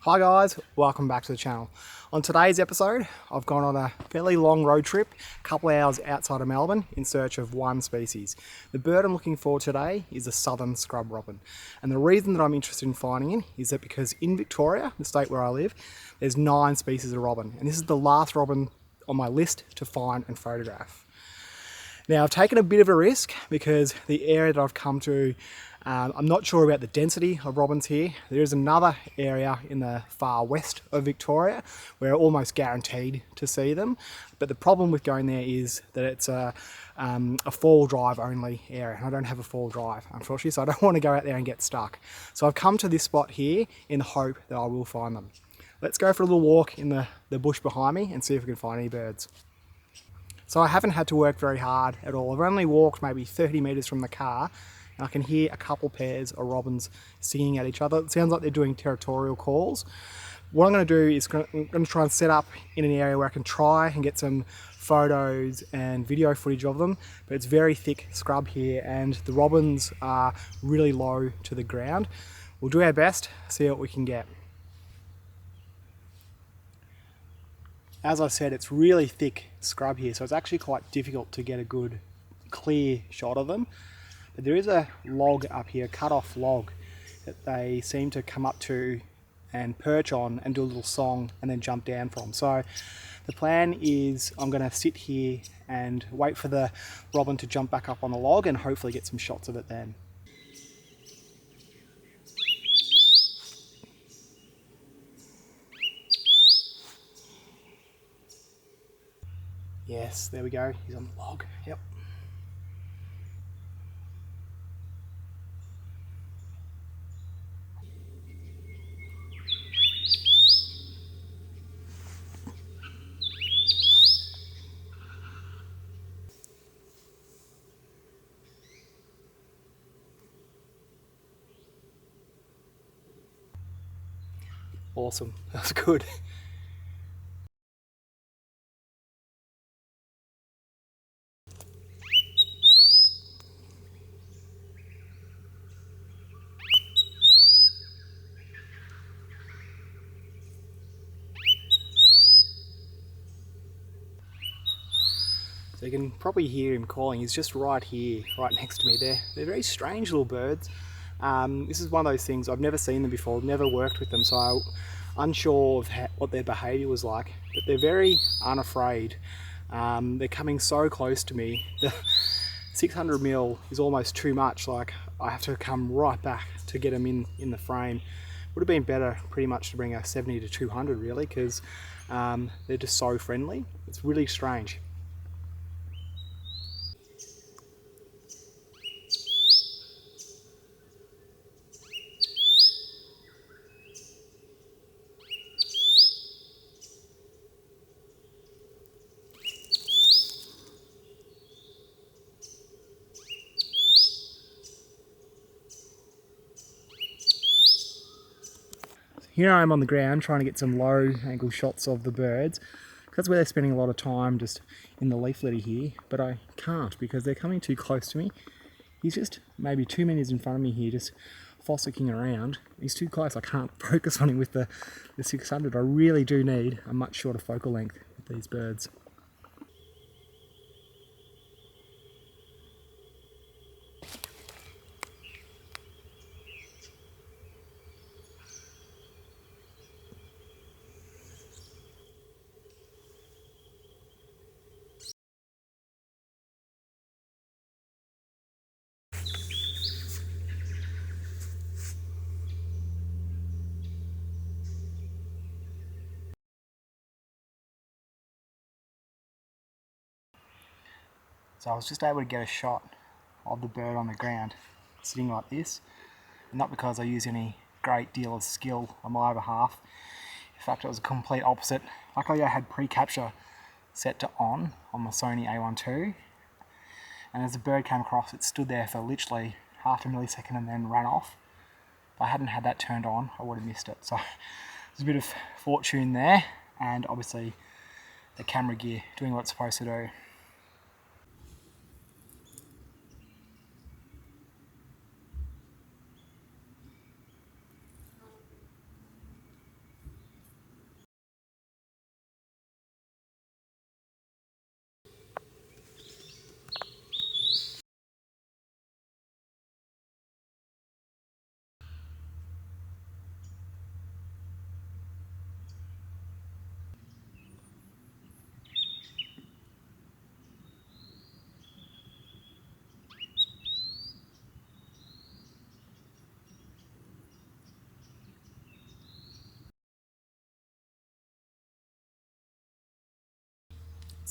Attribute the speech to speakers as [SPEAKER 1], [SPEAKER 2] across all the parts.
[SPEAKER 1] Hi guys, welcome back to the channel. On today's episode, I've gone on a fairly long road trip, a couple of hours outside of Melbourne in search of one species. The bird I'm looking for today is a southern scrub robin. And the reason that I'm interested in finding it is that because in Victoria, the state where I live, there's 9 species of robin. And this is the last robin on my list to find and photograph. Now I've taken a bit of a risk because the area that I've come to, I'm not sure about the density of robins here. There is another area in the far west of Victoria where I'm almost guaranteed to see them. But the problem with going there is that it's a four-wheel drive only area. And I don't have a four-wheel drive, unfortunately, so I don't want to go out there and get stuck. So I've come to this spot here in the hope that I will find them. Let's go for a little walk in the bush behind me and see if we can find any birds. So I haven't had to work very hard at all. I've only walked maybe 30 metres from the car and I can hear a couple pairs of robins singing at each other. It sounds like they're doing territorial calls. What I'm going to do is I'm going to try and set up in an area where I can try and get some photos and video footage of them, but it's very thick scrub here and the robins are really low to the ground. We'll do our best, see what we can get. As I said, it's really thick scrub here, so it's actually quite difficult to get a good clear shot of them. But there is a log up here, a cut-off log, that they seem to come up to and perch on and do a little song and then jump down from. So the plan is I'm going to sit here and wait for the robin to jump back up on the log and hopefully get some shots of it then. Yes, there we go, he's on the log, yep. Awesome, that's good. So you can probably hear him calling. He's just right here, right next to me. They're very strange little birds. This is one of those things, I've never seen them before, never worked with them, so I'm unsure of what their behaviour was like. But they're very unafraid. They're coming so close to me. The 600 mil is almost too much. Like I have to come right back to get them in the frame. Would have been better pretty much to bring a 70 to 200 really, because they're just so friendly. It's really strange. Here I am on the ground trying to get some low angle shots of the birds. That's where they're spending a lot of time, just in the leaf litter here, but I can't because they're coming too close to me. He's just maybe 2 meters in front of me here, just fossicking around. He's too close, I can't focus on him with the 600. I really do need a much shorter focal length with these birds. So I was just able to get a shot of the bird on the ground, sitting like this, and not because I use any great deal of skill on my behalf. In fact, it was a complete opposite. Luckily I had pre-capture set to on my Sony A1 II, and as the bird came across, it stood there for literally half a millisecond and then ran off. If I hadn't had that turned on, I would have missed it. So there's a bit of fortune there, and obviously the camera gear doing what it's supposed to do.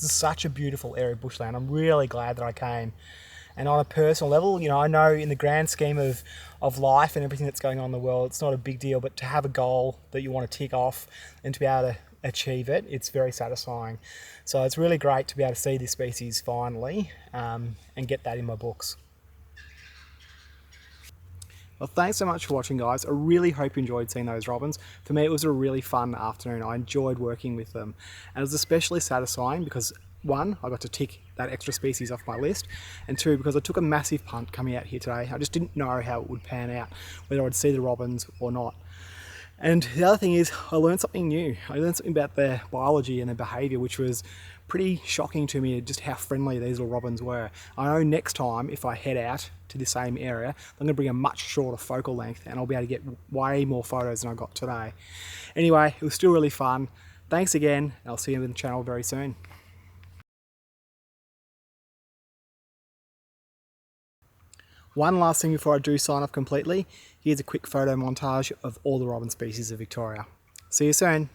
[SPEAKER 1] It's such a beautiful area of bushland. I'm really glad that I came. And on a personal level, I know in the grand scheme of life and everything that's going on in the world, it's not a big deal, but to have a goal that you want to tick off and to be able to achieve it, it's very satisfying. So it's really great to be able to see this species finally and get that in my books. Well, thanks so much for watching, guys. I really hope you enjoyed seeing those robins. For me, it was a really fun afternoon. I enjoyed working with them. And it was especially satisfying because, one, I got to tick that extra species off my list, and two, because I took a massive punt coming out here today. I just didn't know how it would pan out, whether I'd see the robins or not. And the other thing is, I learned something new. I learned something about their biology and their behaviour, which was pretty shocking to me, just how friendly these little robins were. I know next time, if I head out to the same area, I'm going to bring a much shorter focal length and I'll be able to get way more photos than I got today. Anyway, it was still really fun. Thanks again, and I'll see you on the channel very soon. One last thing before I do sign off completely, here's a quick photo montage of all the robin species of Victoria. See you soon.